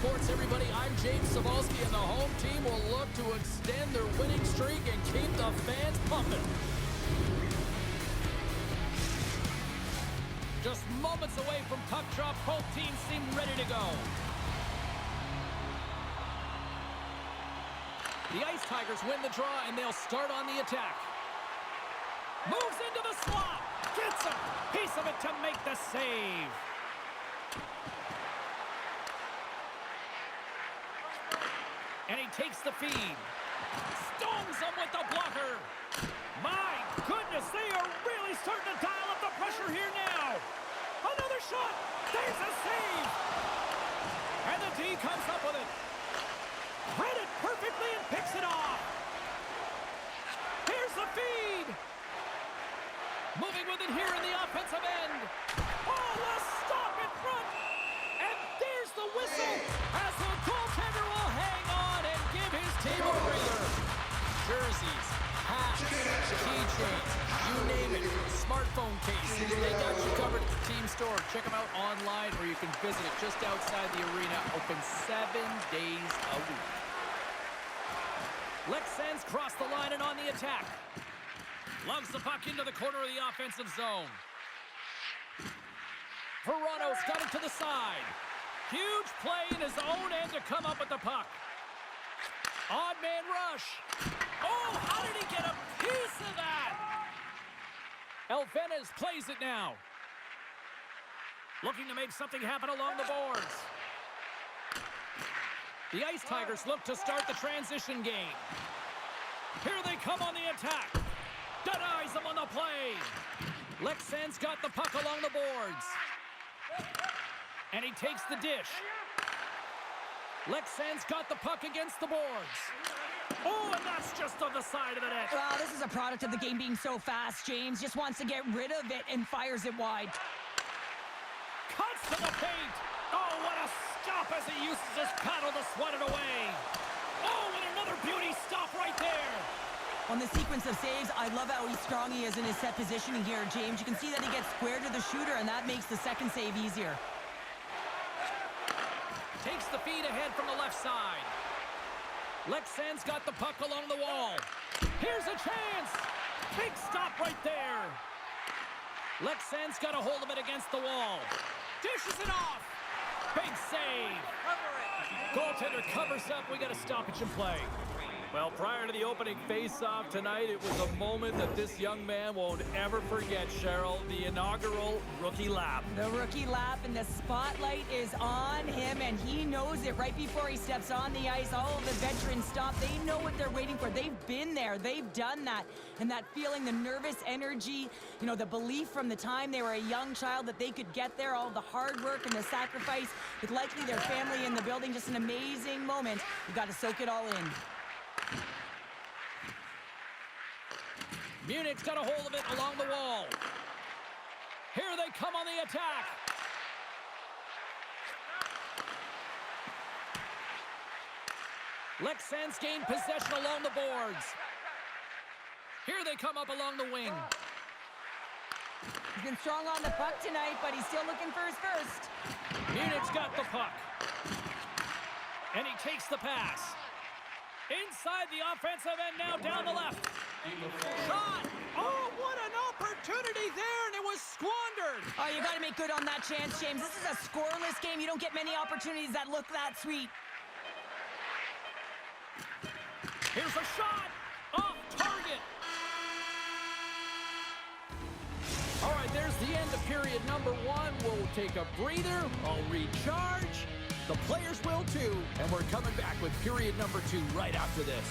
Sports, everybody. I'm James Cybulski, and the home team will look to extend their winning streak and keep the fans pumping. Just moments away from puck drop, both teams seem ready to go. The Ice Tigers win the draw, and they'll start on the attack. Moves into the slot. Gets a piece of it to make the save. And he takes the feed. Stones him with the blocker. My goodness, they are really starting to dial up the pressure here now. Another shot. There's a save. And the D comes up with it. Read it perfectly and picks it off. Here's the feed. Moving with it here in the offensive end. Oh, a stop in front. And there's the whistle as the goaltender will hang on and give his team a breather. Jerseys, hats, keychains, you name it. Smartphone cases, they got you covered at the team store. Check them out online, or you can visit it just outside the arena. Open 7 days a week. Lex Sens cross the line and on the attack. Loves the puck into the corner of the offensive zone. Verano's got it to the side. Huge play in his own end to come up with the puck. Odd man rush. Oh, how did he get a piece of that? Alvenes plays it now. Looking to make something happen along the boards. The Ice Tigers look to start the transition game. Here they come on the attack. Denies them on the play. Lex Sens got the puck along the boards. And he takes the dish. Lex Sens got the puck against the boards. Oh, and that's just on the side of the net. Wow, this is a product of the game being so fast. James just wants to get rid of it and fires it wide. Cuts to the paint. Oh, what a stop as he uses his paddle to sweat it away. Oh, and another beauty stop right there. On the sequence of saves, I love how strong he is in his set positioning here, James. You can see that he gets square to the shooter, and that makes the second save easier. Takes the feed ahead from the left side. Lex Sens got the puck along the wall. Here's a chance. Big stop right there. Lex Sens got a hold of it against the wall. Dishes it off. Big save. Goaltender covers up. We got a stoppage in play. Well, prior to the opening face-off tonight, it was a moment that this young man won't ever forget, Cheryl. The inaugural rookie lap. The rookie lap, and the spotlight is on him, and he knows it right before he steps on the ice. All of the veterans stop. They know what they're waiting for. They've been there. They've done that. And that feeling, the nervous energy, you know, the belief from the time they were a young child that they could get there, all the hard work and the sacrifice with likely their family in the building. Just an amazing moment. You got to soak it all in. Munich's got a hold of it along the wall. Here they come on the attack. Lex Sens gain possession along the boards. Here they come up along the wing. He's been strong on the puck tonight, but he's still looking for his first. Munich's got the puck. And he takes the pass. Inside the offensive end now down the left. Shot! Oh, what an opportunity there, and it was squandered! Oh, you got to make good on that chance, James. This is a scoreless game. You don't get many opportunities that look that sweet. Here's a shot! Off target! All right, there's the end of period number 1. We'll take a breather. I'll recharge. The players will too. And we're coming back with period number 2 right after this.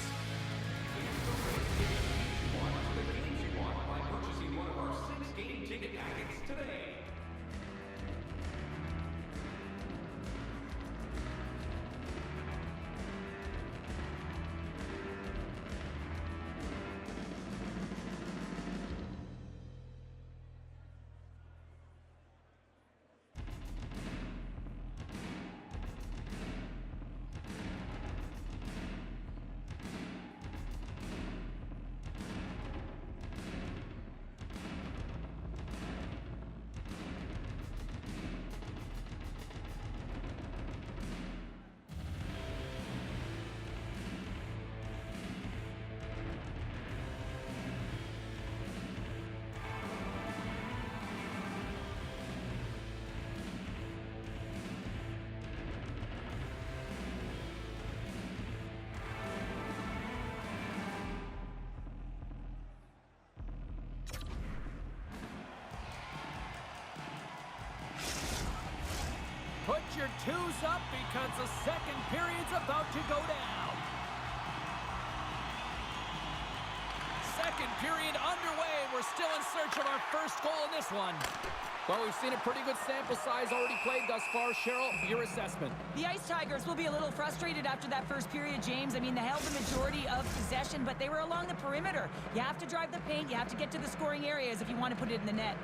your twos up because the second period's about to go down. Second period underway. We're still in search of our first goal in this one. Well, we've seen a pretty good sample size already played thus far. Cheryl, your assessment. The Ice Tigers will be a little frustrated after that first period, James. I mean, they held the majority of possession, but they were along the perimeter. You have to drive the paint. You have to get to the scoring areas if you want to put it in the net.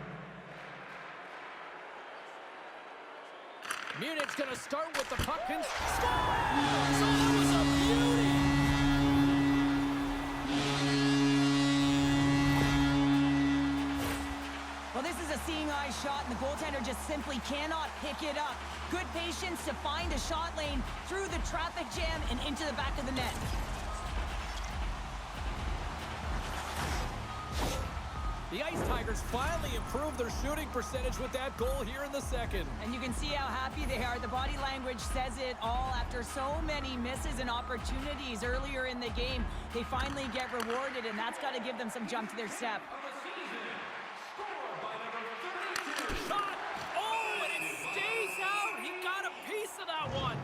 Munich's going to start with the puck and scores! So that was a beauty! Well, this is a seeing eye shot, and the goaltender just simply cannot pick it up. Good patience to find a shot lane through the traffic jam and into the back of the net. The Ice Tigers finally improved their shooting percentage with that goal here in the second. And you can see how happy they are. The body language says it all. After so many misses and opportunities earlier in the game, they finally get rewarded, and that's got to give them some jump to their step. Shot! Oh, and it stays out! He got a piece of that one!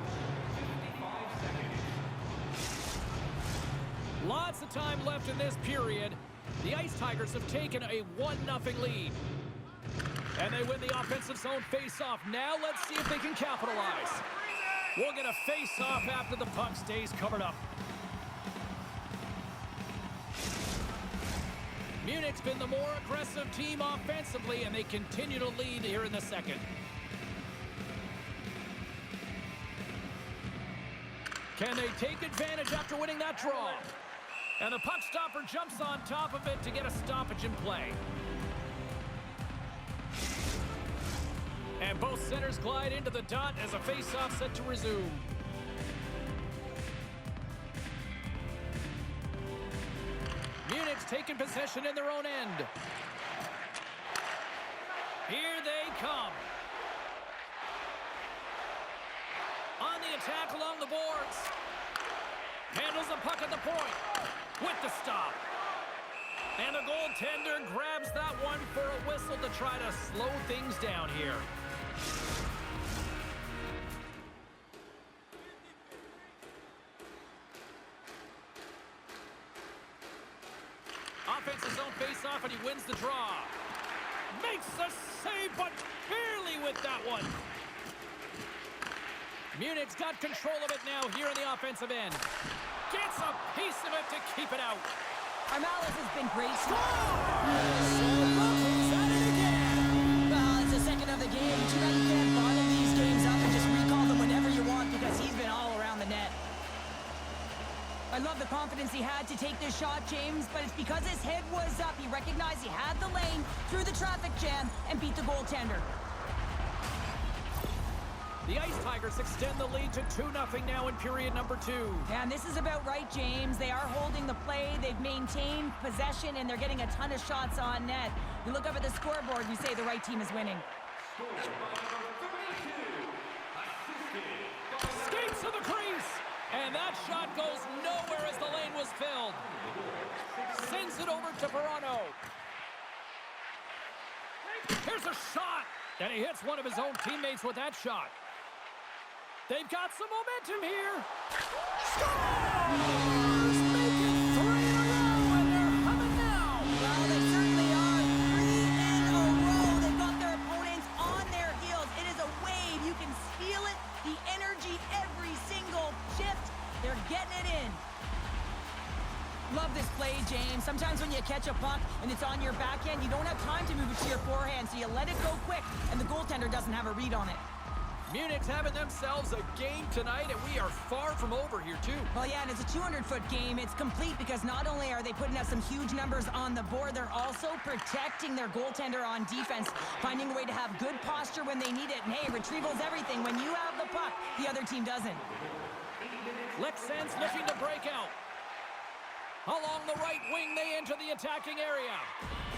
Lots of time left in this period. The Ice Tigers have taken a 1-0 lead. And they win the offensive zone face-off. Now let's see if they can capitalize. We'll get a face-off after the puck stays covered up. Munich's been the more aggressive team offensively, and they continue to lead here in the second. Can they take advantage after winning that draw? And the puck stopper jumps on top of it to get a stoppage in play. And both centers glide into the dot as a face-off set to resume. Munich's taking possession in their own end. Here they come. On the attack along the boards. Handles the puck at the point with the stop. And the goaltender grabs that one for a whistle to try to slow things down here. Offensive zone face-off, and he wins the draw. Makes the save, but barely with that one. Munich's got control of it now here on the offensive end. Gets a piece of it to keep it out. Armalis has been great. So look who's at it again. Well, it's the second of the game. Too bad you can't bottle these games up and just recall them whenever you want, because he's been all around the net. I love the confidence he had to take this shot, James, but it's because his head was up. He recognized he had the lane through the traffic jam and beat the goaltender. The Ice Tigers extend the lead to 2-0 now in period number 2. Yeah, and this is about right, James. They are holding the play. They've maintained possession, and they're getting a ton of shots on net. You look up at the scoreboard, and you say the right team is winning. Skates to the crease, and that shot goes nowhere as the lane was filled. Sends it over to Verano. Here's a shot, and he hits one of his own teammates with that shot. They've got some momentum here. Scores! Make it 3 in a row, and they're humming now. Well, they certainly are. 3 in a row. They've got their opponents on their heels. It is a wave. You can feel it. The energy every single shift. They're getting it in. Love this play, James. Sometimes when you catch a puck and it's on your backhand, you don't have time to move it to your forehand, so you let it go quick, and the goaltender doesn't have a read on it. Munich's having themselves a game tonight, and we are far from over here, too. Well, yeah, and it's a 200-foot game. It's complete because not only are they putting up some huge numbers on the board, they're also protecting their goaltender on defense, finding a way to have good posture when they need it. And, hey, retrieval's everything. When you have the puck, the other team doesn't. Lexen's looking to break out. Along the right wing, they enter the attacking area.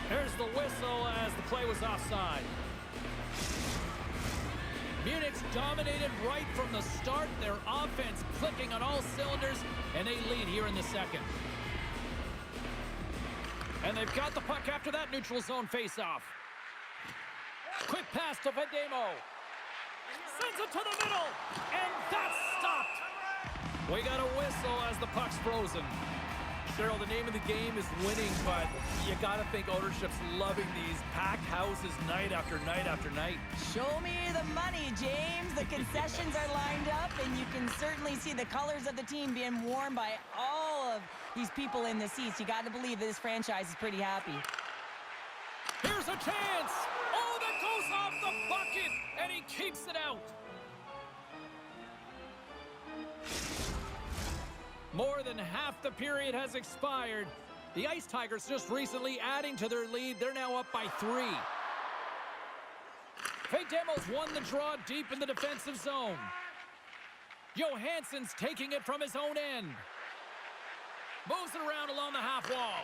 There's the whistle as the play was offside. Munich's dominated right from the start. Their offense clicking on all cylinders, and they lead here in the second. And they've got the puck after that neutral zone faceoff. Quick pass to Vedemo. Sends it to the middle. And that's stopped. We got a whistle as the puck's frozen. Cheryl, the name of the game is winning, but you got to think ownership's loving these packed houses night after night after night. Show me the money, James. The concessions are lined up, and you can certainly see the colors of the team being worn by all of these people in the seats. You got to believe this franchise is pretty happy. Here's a chance. Oh, that goes off the bucket, and he keeps it out. More than half the period has expired. The Ice Tigers just recently adding to their lead. They're now up by 3. Fate Demos won the draw deep in the defensive zone. Johansson's taking it from his own end. Moves it around along the half wall.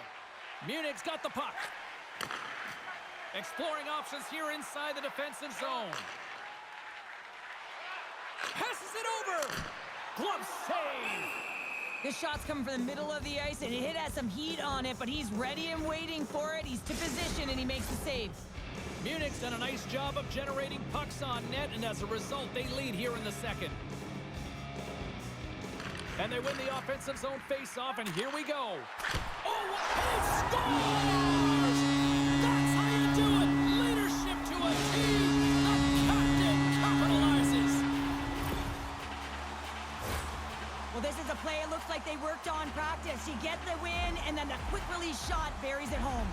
Munich's got the puck. Exploring options here inside the defensive zone. Passes it over. Glove save. This shot's coming from the middle of the ice, and it has some heat on it, but he's ready and waiting for it. He's to position, and he makes the save. Munich's done a nice job of generating pucks on net, and as a result, they lead here in the second. And they win the offensive zone face-off, and here we go. Oh, he scores! That's how you do it! Leadership to a team! The captain capitalizes! Well, this is a play it looks like they worked on practice. You get the win, and then the quick release shot buries it home.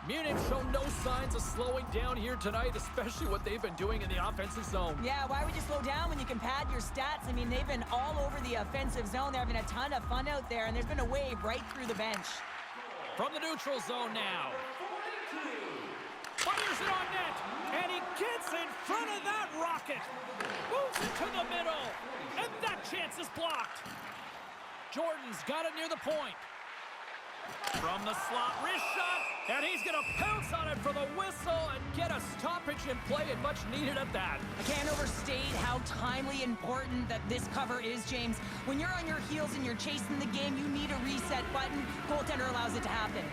Munich show no signs of slowing down here tonight, especially what they've been doing in the offensive zone. Yeah, why would you slow down when you can pad your stats? I mean, they've been all over the offensive zone. They're having a ton of fun out there, and there's been a wave right through the bench. From the neutral zone now. Fires it on net, and he gets in front of that rocket. Moves it to the middle, and that chance is blocked. Jordan's got it near the point. From the slot, wrist shot, and he's going to pounce on it for the whistle and get a stoppage in play, and much needed at that. I can't overstate how timely important that this cover is, James. When you're on your heels and you're chasing the game, you need a reset button. Goaltender allows it to happen.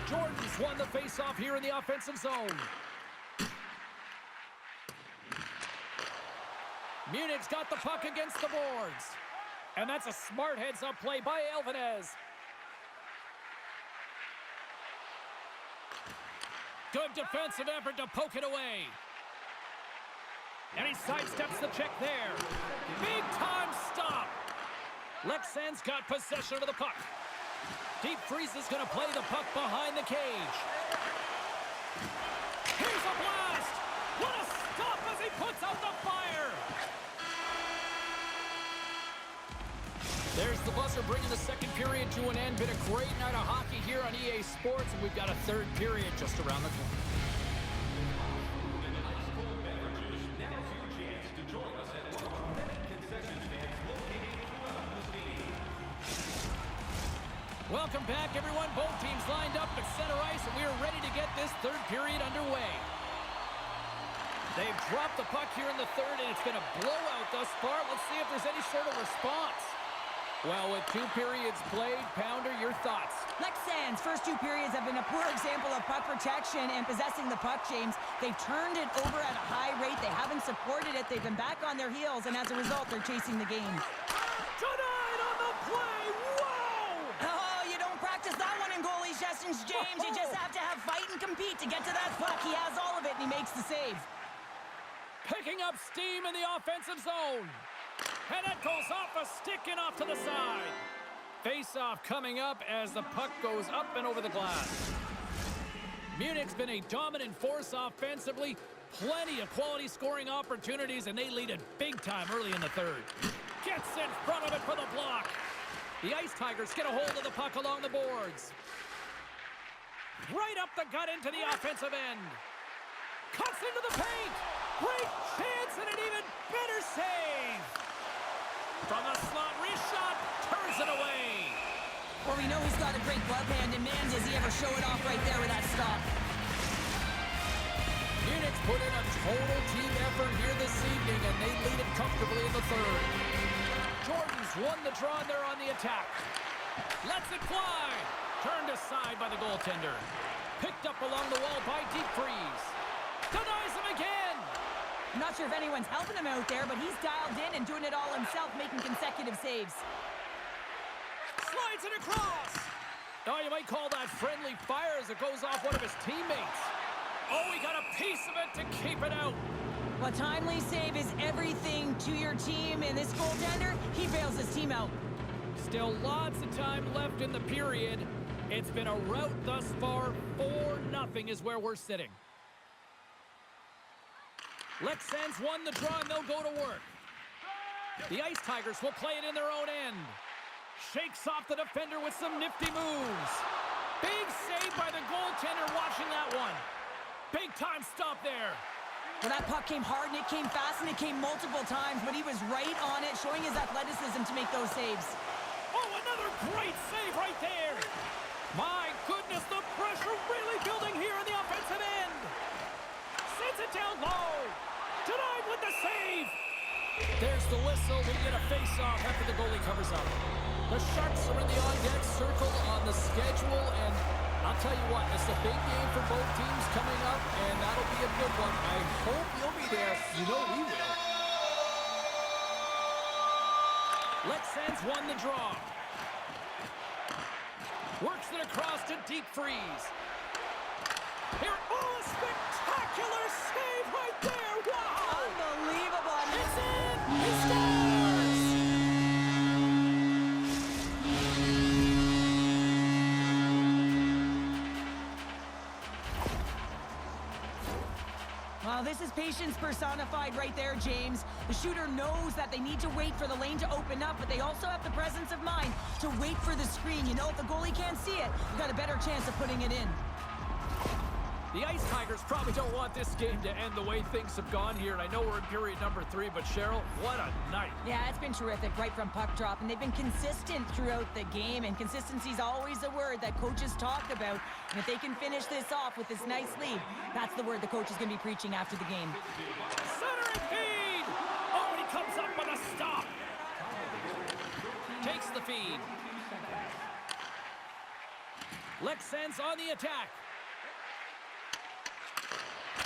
Jordan's won the faceoff here in the offensive zone. Munich's got the puck against the boards. And that's a smart heads-up play by Alvarez. Good defensive effort to poke it away. And he sidesteps the check there. Big time stop. Lexan's got possession of the puck. Deep Freeze is going to play the puck behind the cage. Here's a blast. What a stop as he puts out the fire. There's the buzzer bringing the second period to an end. Been a great night of hockey here on EA Sports, and we've got a third period just around the corner. Welcome back, everyone. Both teams lined up at center ice, and we are ready to get this third period underway. They've dropped the puck here in the third, and it's going to blow out thus far. Let's see if there's any sort of response. Well, with 2 periods played, Pounder, your thoughts? Lexans' first 2 periods have been a poor example of puck protection and possessing the puck, James. They've turned it over at a high rate. They haven't supported it. They've been back on their heels, and as a result, they're chasing the game. Tonight on the play, whoa! Oh, you don't practice that one in goalie sessions, James. You just have to have fight and compete to get to that puck. He has all of it, and he makes the save. Picking up steam in the offensive zone. And it goes off a stick and off to the side. Face-off coming up as the puck goes up and over the glass. Munich's been a dominant force offensively. Plenty of quality scoring opportunities, and they lead it big time early in the third. Gets in front of it for the block. The Ice Tigers get a hold of the puck along the boards. Right up the gut into the offensive end. Cuts into the paint. Great chance and an even better save. From the slot, wrist shot, turns it away. Well, we know he's got a great glove hand, and man, does he ever show it off right there with that stop. put in a total team effort here this evening, and they lead it comfortably in the third. Jordan's won the draw there on the attack. Lets it fly. Turned aside by the goaltender. Picked up along the wall by Deep Freeze. Denies him again. I'm not sure if anyone's helping him out there, but he's dialed in and doing it all himself, making consecutive saves. Slides it across. Oh, you might call that friendly fire as it goes off one of his teammates. Oh, he got a piece of it to keep it out. Well, timely save is everything to your team, and this goaltender, he bails his team out. Still lots of time left in the period. It's been a rout thus far. 4-0 is where we're sitting. Lexans won the draw, and they'll go to work. The Ice Tigers will play it in their own end. Shakes off the defender with some nifty moves. Big save by the goaltender watching that one. Big time stop there. Well, that puck came hard, and it came fast, and it came multiple times, but he was right on it, showing his athleticism to make those saves. Oh, another great save right there. My goodness, the pressure really building here in the offensive end. Sends it down low. Denied with the save. There's the whistle. We get a face-off after the goalie covers up. The Sharks are in the on-deck circle on the schedule, and I'll tell you what, it's a big game for both teams coming up, and that'll be a good one. I hope you'll be there. You know we will. Lexans won the draw. Works it across to Deep Freeze. Here, oh, a spectacular save right there. Wow! Unbelievable. It's in! He scores! Well, this is patience personified right there, James. The shooter knows that they need to wait for the lane to open up, but they also have the presence of mind to wait for the screen. You know, if the goalie can't see it, you've got a better chance of putting it in. The Ice Tigers probably don't want this game to end the way things have gone here. And I know we're in period number 3, but Cheryl, what a night. Yeah, it's been terrific right from puck drop, and they've been consistent throughout the game, and consistency is always a word that coaches talk about. And if they can finish this off with this nice lead, that's the word the coach is going to be preaching after the game. Centering feed! Oh, and he comes up with a stop. Takes the feed. Lexans on the attack.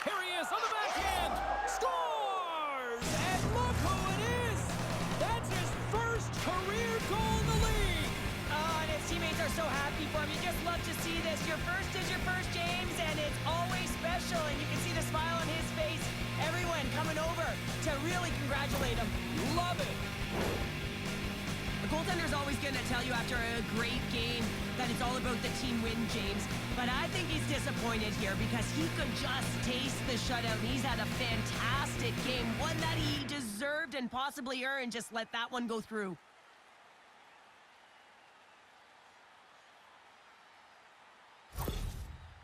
Here he is on the backhand. Scores! And look who it is! That's his first career goal in the league! Oh, and his teammates are so happy for him. You just love to see this. Your first is your first, James, and it's always special. And you can see the smile on his face. Everyone coming over to really congratulate him. Love it! The goaltender's always going to tell you after a great game that it's all about the team win, James. But I think he's disappointed here because he could just taste the shutout. He's had a fantastic game, one that he deserved and possibly earned. Just let that one go through.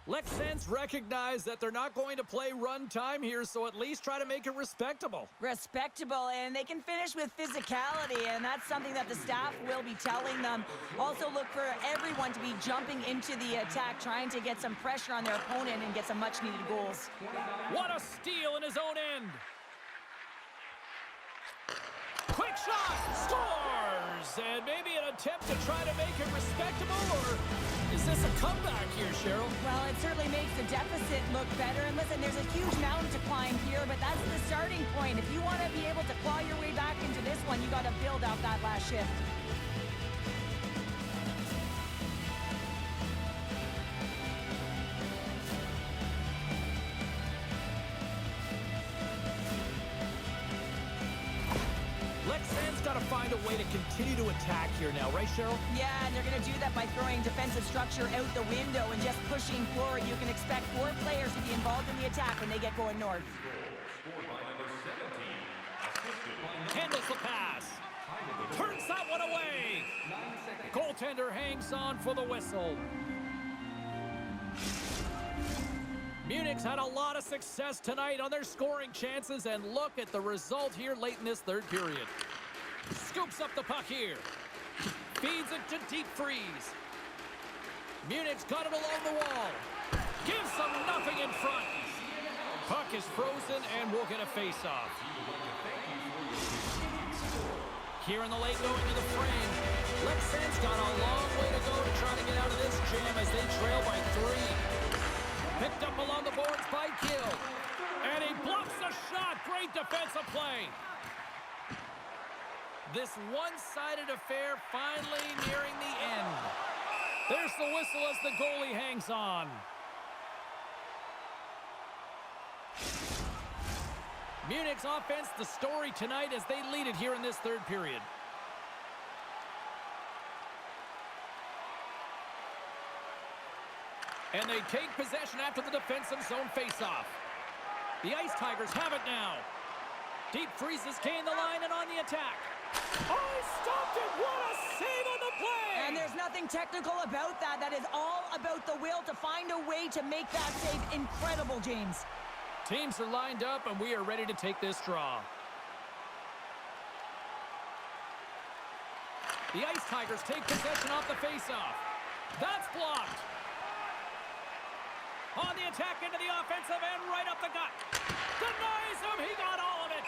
Lexans recognize that they're not going to play run time here, so at least try to make it respectable. Respectable, and they can finish with physicality, and that's something that the staff will be telling them. Also look for everyone to be jumping into the attack, trying to get some pressure on their opponent and get some much-needed goals. What a steal in his own end. Quick shot, scores! And maybe an attempt to try to make it respectable, or is this a comeback here, Cheryl? Well, it certainly makes the deficit look better. And listen, there's a huge mountain to climb here, but that's the starting point. If you want to be able to claw your way back into this one, you got to build out that last shift. Lexan's got to find a way to continue to attack here now, right, Cheryl? Yeah, and they're going to do that by throwing defensive structure out the window and just pushing forward. You can expect 4 players to be involved in the attack when they get going north. Handles the pass. Turns that one away. Goaltender hangs on for the whistle. Munich's had a lot of success tonight on their scoring chances, and look at the result here late in this third period. Scoops up the puck here. Feeds it to Deep Freeze. Munich's got it along the wall. Gives them nothing in front. Puck is frozen, and we'll get a face-off. Here in the late going to the frame. Leksand's got a long way to go to try to get out of this jam as they trail by 3. Picked up along the boards by Gill. And he blocks the shot. Great defensive play. This one-sided affair finally nearing the end. There's the whistle as the goalie hangs on. Munich's offense, the story tonight as they lead it here in this third period. And they take possession after the defensive zone faceoff. The Ice Tigers have it now. Deep freezes gain the line and on the attack. Oh, he stopped it! What a save on the play! And there's nothing technical about that. That is all about the will to find a way to make that save incredible, James. Teams are lined up, and we are ready to take this draw. The Ice Tigers take possession off the faceoff. That's blocked. On the attack into the offensive end, right up the gut. Denies him, he got all of it.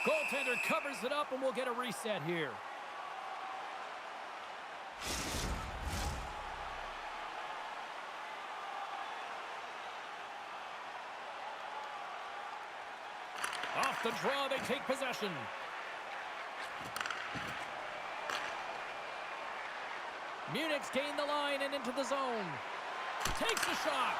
Goaltender covers it up, and we'll get a reset here. Off the draw, they take possession. Munich's gained the line and into the zone. Takes the shot.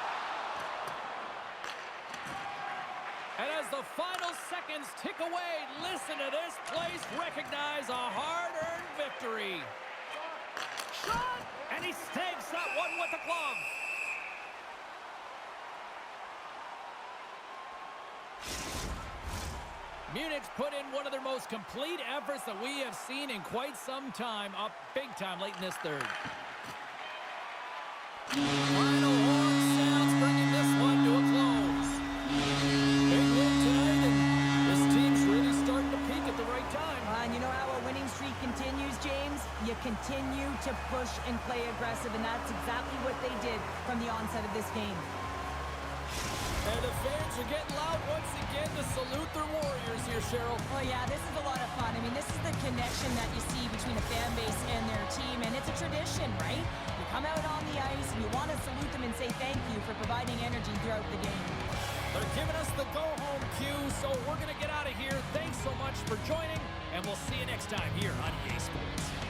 And as the final seconds tick away, listen to this place recognize a hard-earned victory. Shot! And he snags that one with the glove. Munich's put in one of their most complete efforts that we have seen in quite some time, up big time late in this third. Final horn sounds, bringing this one to a close. Big win tonight, and this team's really starting to peak at the right time. And you know how a winning streak continues, James? You continue to push and play aggressive, and that's exactly what they did from the onset of this game. And the fans are getting loud once again to salute their Warriors here, Cheryl. Oh, yeah, this is a lot of fun. I mean, this is the connection that you see between a fan base and their team, and it's a tradition, right? You come out on the ice, and you want to salute them and say thank you for providing energy throughout the game. They're giving us the go-home cue, so we're going to get out of here. Thanks so much for joining, and we'll see you next time here on EA Sports.